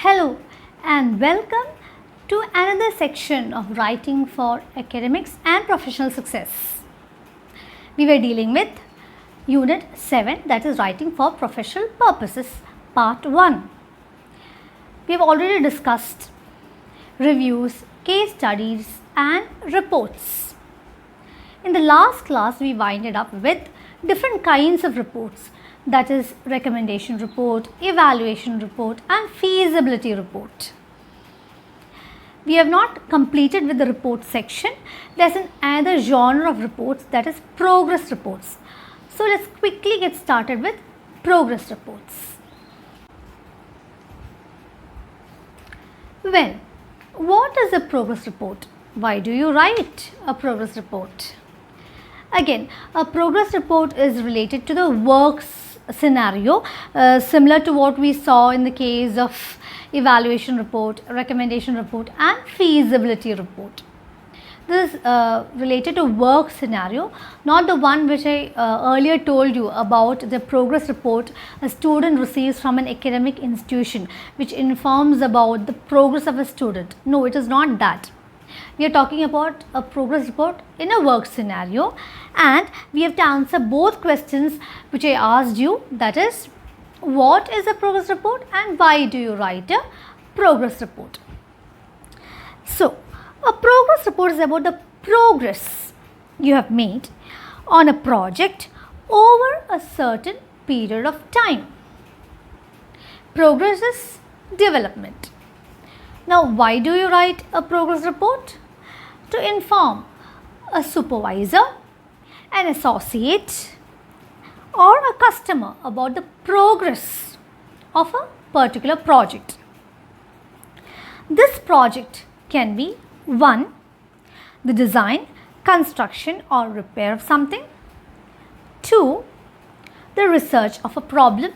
Hello and welcome to another section of writing for academics and professional success. We were dealing with Unit 7, that is writing for professional purposes, Part 1. We have already discussed reviews, case studies and reports. In the last class, we winded up with different kinds of reports, that is recommendation report, evaluation report and feasibility report. We have not completed with the report section. There is another genre of reports, that is progress reports. So let's quickly get started with progress reports. Well, what is a progress report? Why do you write a progress report? Again, a progress report is related to the works scenario, similar to what we saw in the case of evaluation report, recommendation report and feasibility report. This is related to work scenario, not the one which I earlier told you about, the progress report a student receives from an academic institution which informs about the progress of a student. No, it is not that. We are talking about a progress report in a work scenario, and we have to answer both questions which I asked you, that is, what is a progress report and why do you write a progress report? So, a progress report is about the progress you have made on a project over a certain period of time. Progress is development. Now, why do you write a progress report? To inform a supervisor, an associate or a customer about the progress of a particular project. This project can be 1. The design, construction or repair of something. 2. The research of a problem.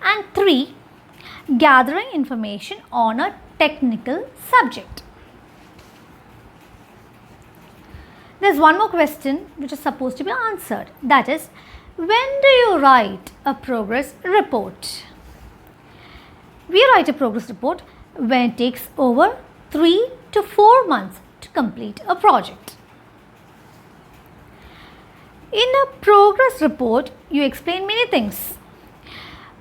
And 3. Gathering information on a technical subject. There is one more question which is supposed to be answered, that is, when do you write a progress report? We write a progress report when it takes over 3 to 4 months to complete a project. In a progress report, you explain many things.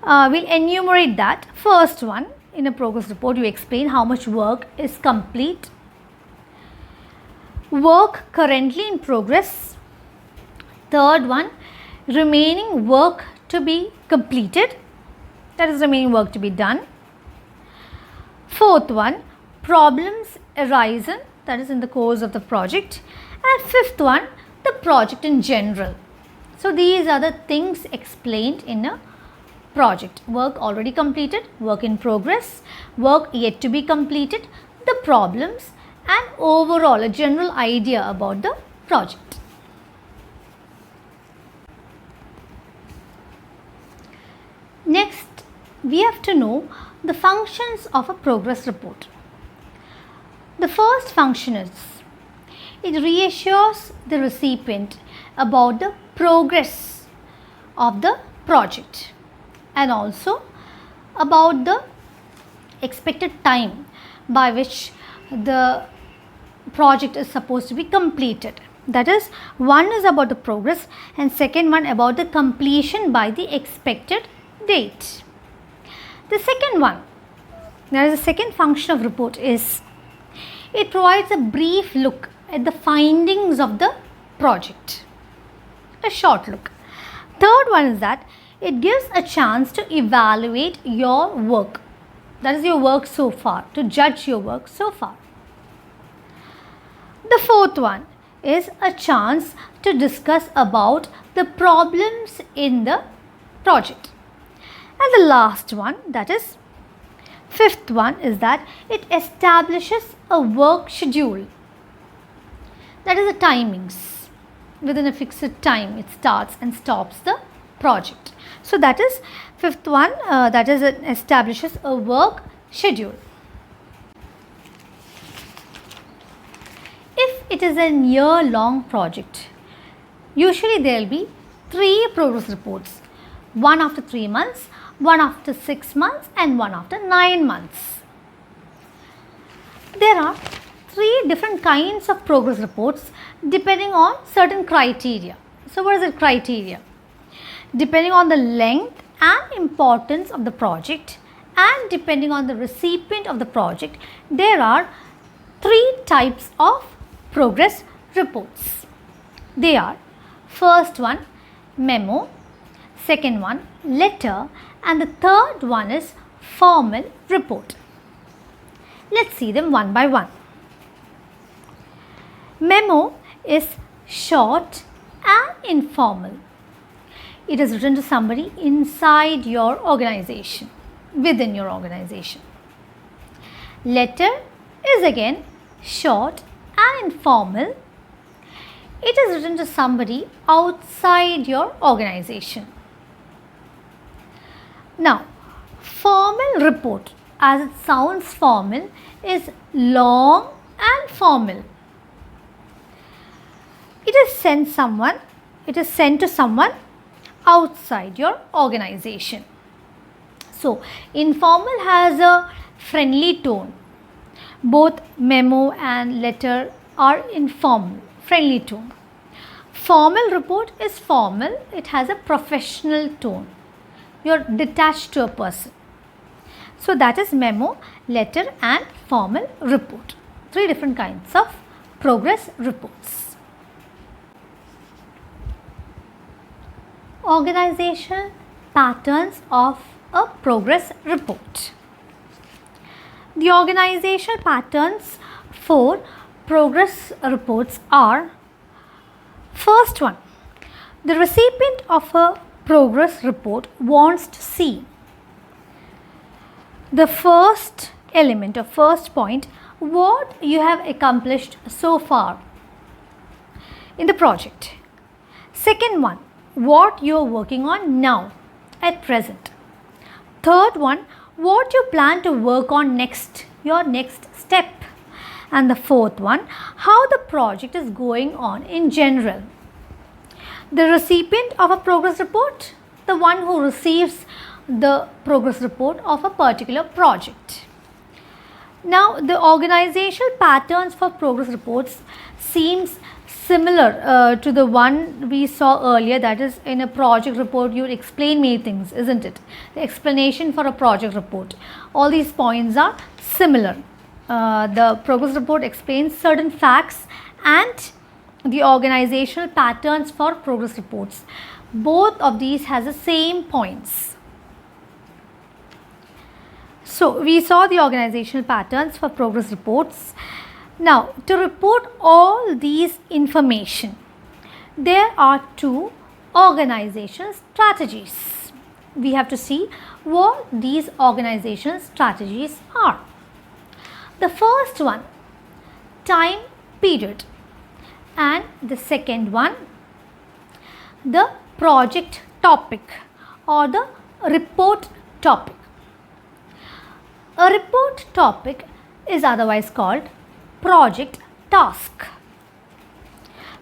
We'll enumerate that. First one, in a progress report, you explain how much work is complete, work currently in progress. Third one, remaining work to be completed, that is remaining work to be done. Fourth one, problems arisen, that is in the course of the project. And fifth one, the project in general. So these are the things explained in a project: work already completed, work in progress, work yet to be completed, the problems and overall a general idea about the project. Next, we have to know the functions of a progress report. The first function is, it reassures the recipient about the progress of the project and also about the expected time by which the project is supposed to be completed. That is, one is about the progress and second one about the completion by the expected date. The second one, there is a second function of report, is it provides a brief look at the findings of the project, a short look. Third one is that it gives a chance to evaluate your work, that is your work so far, to judge your work so far. The fourth one is a chance to discuss about the problems in the project. And the last one, that is fifth one, is that it establishes a work schedule, that is the timings. Within a fixed time it starts and stops the project. So that is fifth one, that is it establishes a work schedule. If it is a year-long project, usually there will be 3 progress reports, one after 3 months, one after 6 months and one after 9 months. There are 3 different kinds of progress reports depending on certain criteria. So what is the criteria? Depending on the length and importance of the project and depending on the recipient of the project, there are 3 types of progress reports. They are, first one memo, second one letter, and the third one is formal report. Let's see them one by one. Memo is short and informal. It is written to somebody inside your organization, within your organization. Letter is again short and informal. It is written to somebody outside your organization. Now, formal report, as it sounds formal, is long and formal. It is sent to someone outside your organization. So, informal has a friendly tone. Both memo and letter are informal, friendly tone. Formal report is formal. It has a professional tone. You are detached to a person. So, that is memo, letter and formal report. 3 different kinds of progress reports. Organizational patterns of a progress report. The organizational patterns for progress reports are: first one, the recipient of a progress report wants to see the first element or first point, what you have accomplished so far in the project. Second one, what you are working on now at present. Third one, what you plan to work on next, your next step. And the fourth one, how the project is going on in general. The recipient of a progress report, the one who receives the progress report of a particular project. Now, the organizational patterns for progress reports seems similar to the one we saw earlier, that is, in a project report you explain many things, isn't it? The explanation for a project report. All these points are similar. The progress report explains certain facts and the organizational patterns for progress reports. Both of these has the same points. So, we saw the organizational patterns for progress reports. Now, to report all these information, there are 2 organizational strategies. We have to see what these organizational strategies are. The first one, time period, and the second one, the project topic or the report topic. A report topic is otherwise called project task.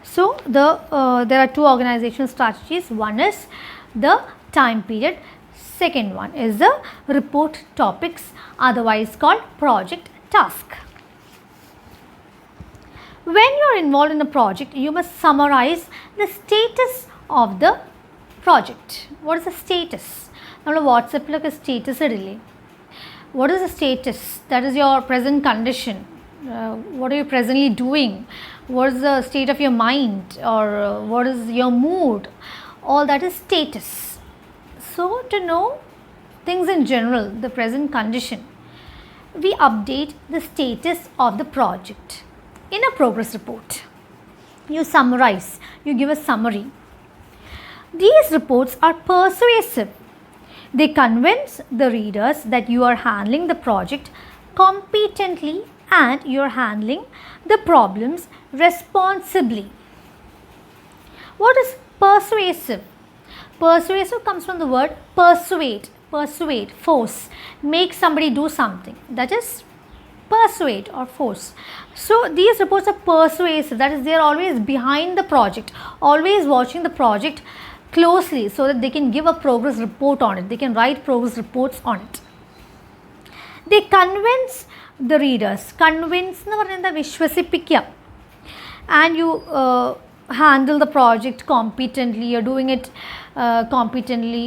So, there are 2 organizational strategies. One is the time period, second one is the report topics, otherwise called project task. When you are involved in a project, you must summarize the status of the project. What is the status? Now, WhatsApp status delay. What is the status? That is your present condition. What are you presently doing? What is the state of your mind, or what is your mood? All that is status. So, to know things in general, the present condition, we update the status of the project. In a progress report, you summarize, you give a summary. These reports are persuasive. They convince the readers that you are handling the project competently and you are handling the problems responsibly. What is persuasive? Persuasive comes from the word persuade, force, make somebody do something. That is persuade or force. So, these reports are persuasive, that is, they are always behind the project, always watching the project closely so that they can give a progress report on it. They can write progress reports on it. They convince the readers. Convince എന്ന് പറഞ്ഞാൽ എന്താ, വിശ്വസിപ്പിക്കുക. And you handle the project competently. You're doing it competently,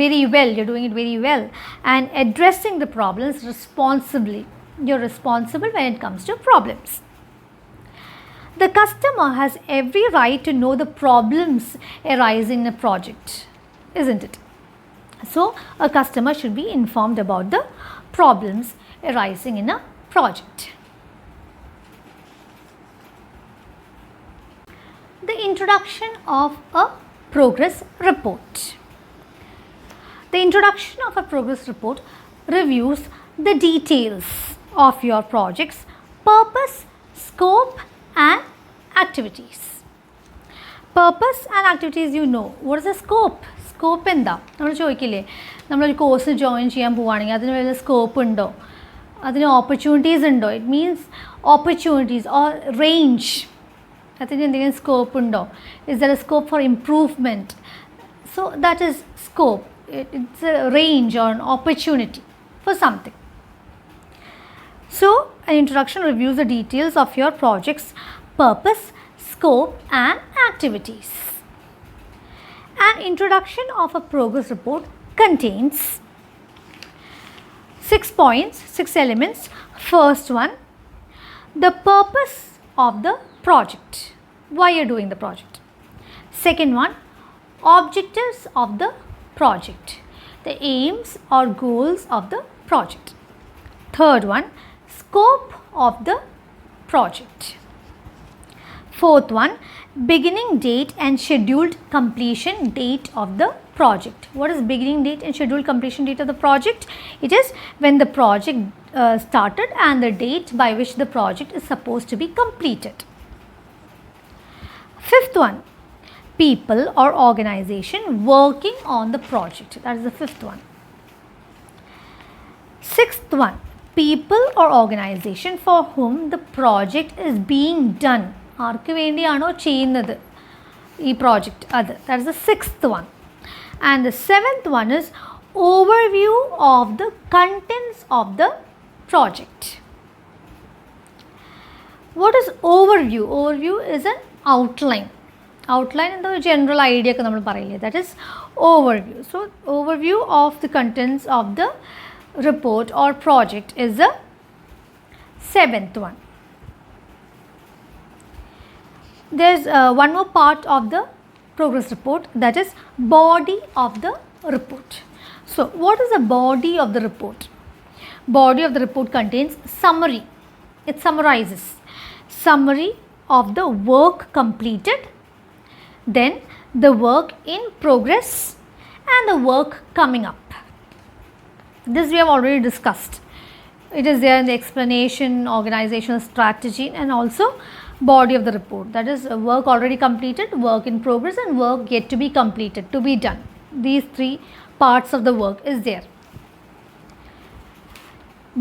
very well. You're doing it very well and addressing the problems responsibly. You're responsible when it comes to problems. The customer has every right to know the problems arising in a project, isn't it? So a customer should be informed about the problems arising in a project. The introduction of a progress report. The introduction of a progress report reviews the details of your project's purpose, scope and activities. Purpose and activities, you know. What is the scope? Scope എന്താ? നമ്മൾ ചോദിക്കില്ലേ, നമ്മളൊരു course join ചെയ്യാൻ പോവുകയാണെങ്കിൽ അതിന് വല്ല scope ഉണ്ടോ, അതിന് opportunities ഉണ്ടോ? It means opportunities or range, അതിന് എന്തെങ്കിലും സ്കോപ്പ് ഉണ്ടോ? Is there A scope for improvement? So that is scope. It's A range or an opportunity for something. So an introduction reviews the details of your project's purpose, scope and activities. An introduction of a progress report contains 6 points, 6 elements. First one, the purpose of the project. Why you're doing the project. Second one, objectives of the project. The aims or goals of the project. Third one, scope of the project. Fourth one, beginning date and scheduled completion date of the project. What is beginning date and scheduled completion date of the project? It is when the project started and the date by which the project is supposed to be completed. Fifth one, people or organization working on the project. That is the fifth one. Sixth one, people or organization for whom the project is being done. ആർക്ക് വേണ്ടിയാണോ ചെയ്യുന്നത് ഈ project, അത്. That is the sixth one. And the seventh one is overview of the contents of the project. What is overview? Overview is an outline. Outline എന്താ, ഒരു general idea ഒക്കെ നമ്മൾ പറയില്ലേ, that is overview. So overview of the contents of the report or project is the seventh one. There's one more part of the progress report, that is body of the report. So what is the body of the report? Body of the report contains summary. It summarizes summary of the work completed, then the work in progress and the work coming up. This we have already discussed. It is there in the explanation, organizational strategy and also body of the report. That is work already completed, work in progress and work yet to be completed, to be done. These 3 parts of the work is there.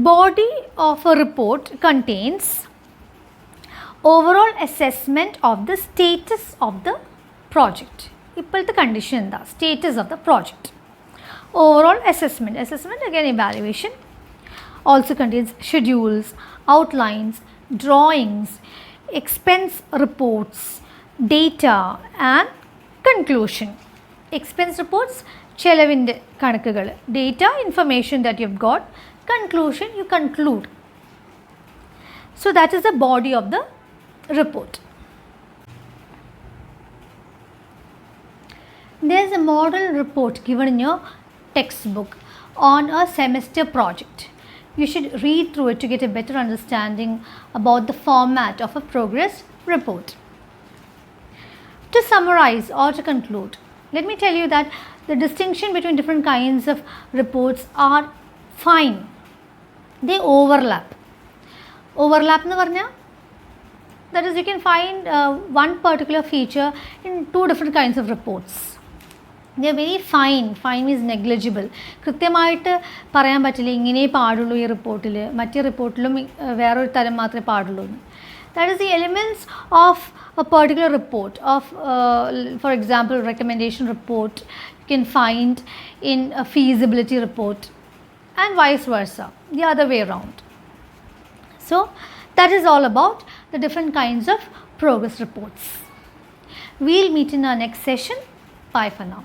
Body of a report contains overall assessment of the status of the project. ഇപ്പോഴത്തെ condition എന്താ, status of the project. Overall assessment. Assessment again evaluation. Also contains schedules, outlines, drawings, expense reports, data and conclusion. Expense reports, ചെലവിൻ്റെ കണക്കുകൾ. Data, information that you've got. Conclusion, you conclude. So that is the body of the report. There is a model report given in your textbook on a semester project. You should read through it to get a better understanding about the format of a progress report. To summarize or to conclude, let me tell you that the distinction between different kinds of reports are fine. They overlap. Overlap എന്ന് പറഞ്ഞാൽ, that is, you can find one particular feature in 2 different kinds of reports. They are very fine. Fine means negligible. കൃത്യമായിട്ട് പറയാൻ പറ്റില്ല ഇങ്ങനെ പാടുള്ളൂ ഈ റിപ്പോർട്ടിൽ, മറ്റേ റിപ്പോർട്ടിലും വേറൊരു തരം മാത്രമേ പാടുള്ളൂ എന്ന്. That is the elements of a particular report of, for example, recommendation report you can find in a feasibility report, and vice versa, the other way around. So that is all about the different kinds of progress reports. We'll meet in our next session. Bye for now.